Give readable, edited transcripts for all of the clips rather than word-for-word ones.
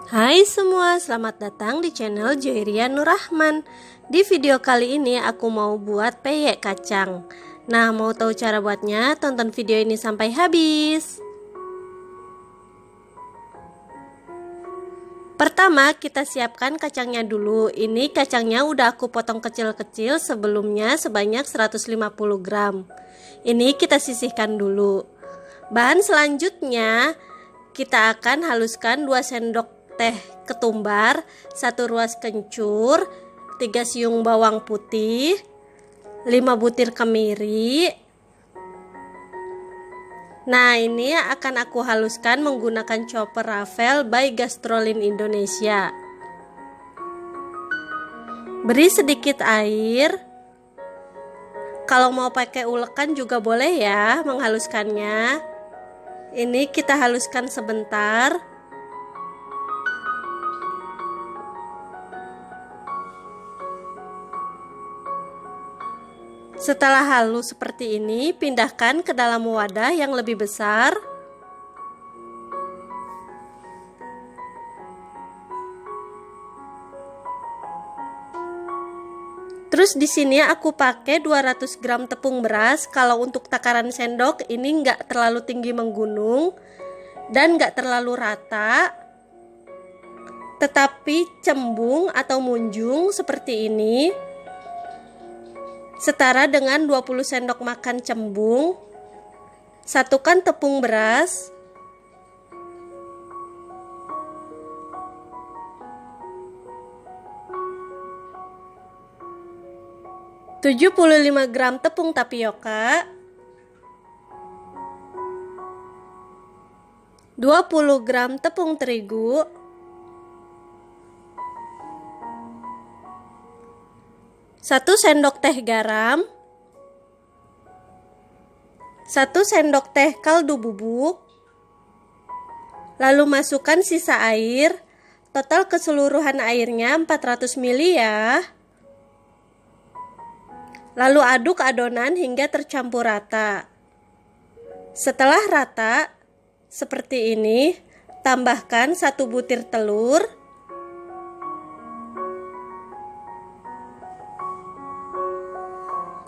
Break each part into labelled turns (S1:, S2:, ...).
S1: Hai semua, selamat datang di channel Joyria Nur Rahman. Di video kali ini aku mau buat peyek kacang. Nah, mau tahu cara buatnya? Tonton video ini sampai habis. Pertama, kita siapkan kacangnya dulu. Ini kacangnya udah aku potong kecil-kecil, sebelumnya sebanyak 150 gram. Ini kita sisihkan dulu. Bahan selanjutnya, kita akan haluskan 2 sendok teh ketumbar, 1 ruas kencur, 3 siung bawang putih, 5 butir kemiri. Nah, ini akan aku haluskan menggunakan chopper Ravel by Gastrolin Indonesia. Beri sedikit air. Kalau mau pakai ulekan juga boleh ya menghaluskannya. Ini kita haluskan sebentar. Setelah halus seperti ini, pindahkan ke dalam wadah yang lebih besar. Terus di sini aku pakai 200 gram tepung beras. Kalau untuk takaran sendok ini nggak terlalu tinggi menggunung dan nggak terlalu rata, tetapi cembung atau munjung seperti ini. Setara dengan 20 sendok makan cembung. Satukan tepung beras. Tujuh puluh 75 gram tepung tapioka. 20 gram tepung terigu. 1 sendok teh garam, 1 sendok teh kaldu bubuk, lalu masukkan sisa air, total keseluruhan airnya 400 ml ya. Lalu aduk adonan hingga tercampur rata. Setelah rata, seperti ini, tambahkan 1 butir telur.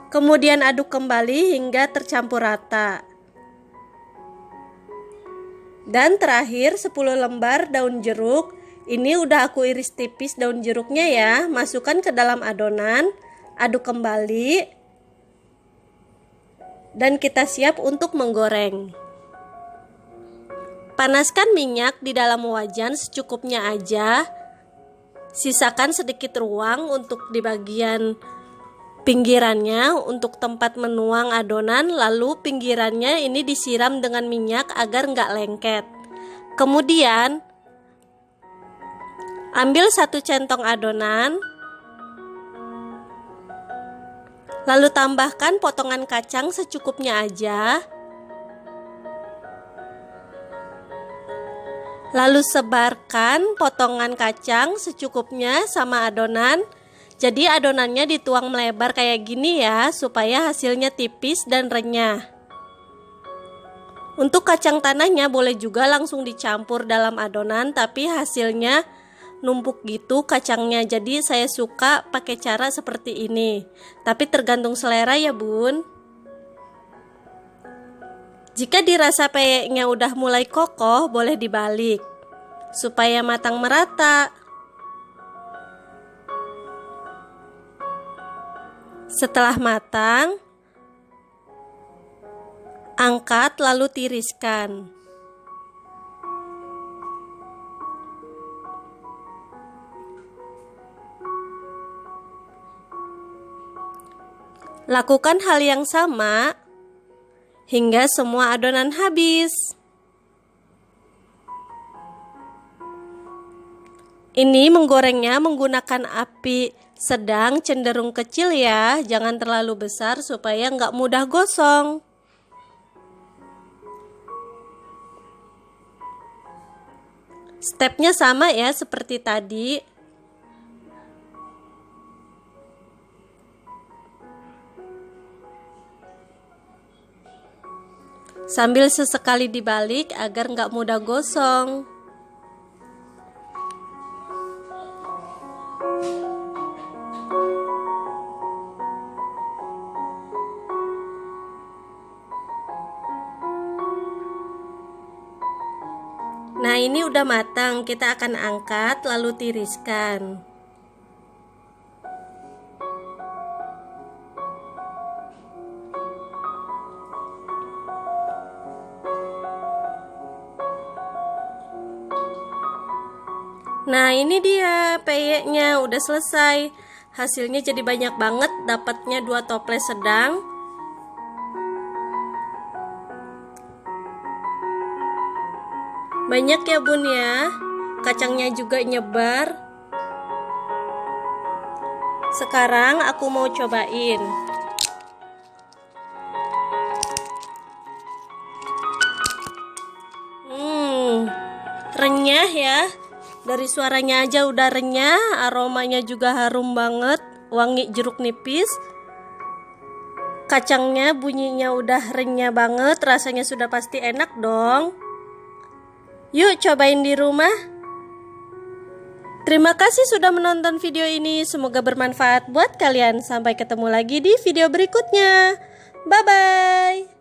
S1: Kemudian aduk kembali hingga tercampur rata. Dan terakhir 10 lembar daun jeruk. Ini udah aku iris tipis daun jeruknya ya. Masukkan ke dalam adonan, aduk kembali. Dan kita siap untuk menggoreng. Panaskan minyak di dalam wajan secukupnya aja. Sisakan sedikit ruang untuk di bagian pinggirannya untuk tempat menuang adonan, lalu pinggirannya ini disiram dengan minyak agar nggak lengket. Kemudian ambil 1 centong adonan, lalu tambahkan potongan kacang secukupnya aja, lalu sebarkan potongan kacang secukupnya sama adonan. Jadi adonannya dituang melebar kayak gini ya, supaya hasilnya tipis dan renyah. Untuk kacang tanahnya boleh juga langsung dicampur dalam adonan, tapi hasilnya numpuk gitu kacangnya. Jadi saya suka pakai cara seperti ini. Tapi tergantung selera ya bun. Jika dirasa peyeknya udah mulai kokoh, boleh dibalik supaya matang merata. Setelah matang, angkat lalu tiriskan. Lakukan hal yang sama hingga semua adonan habis. Ini menggorengnya menggunakan api sedang cenderung kecil ya, jangan terlalu besar supaya nggak mudah gosong. Stepnya sama ya seperti tadi. Sambil sesekali dibalik agar nggak mudah gosong. Nah, ini udah matang, kita akan angkat lalu tiriskan. Nah, ini dia peyeknya udah selesai. Hasilnya jadi banyak banget, dapatnya 2 toples sedang. Banyak ya bun ya, kacangnya juga nyebar. Sekarang aku mau cobain. Renyah ya. Dari suaranya aja udah renyah, aromanya juga harum banget, wangi jeruk nipis. Kacangnya bunyinya udah renyah banget, rasanya sudah pasti enak dong. Yuk cobain di rumah. Terima kasih sudah menonton video ini, semoga bermanfaat buat kalian. Sampai ketemu lagi di video berikutnya. Bye-bye.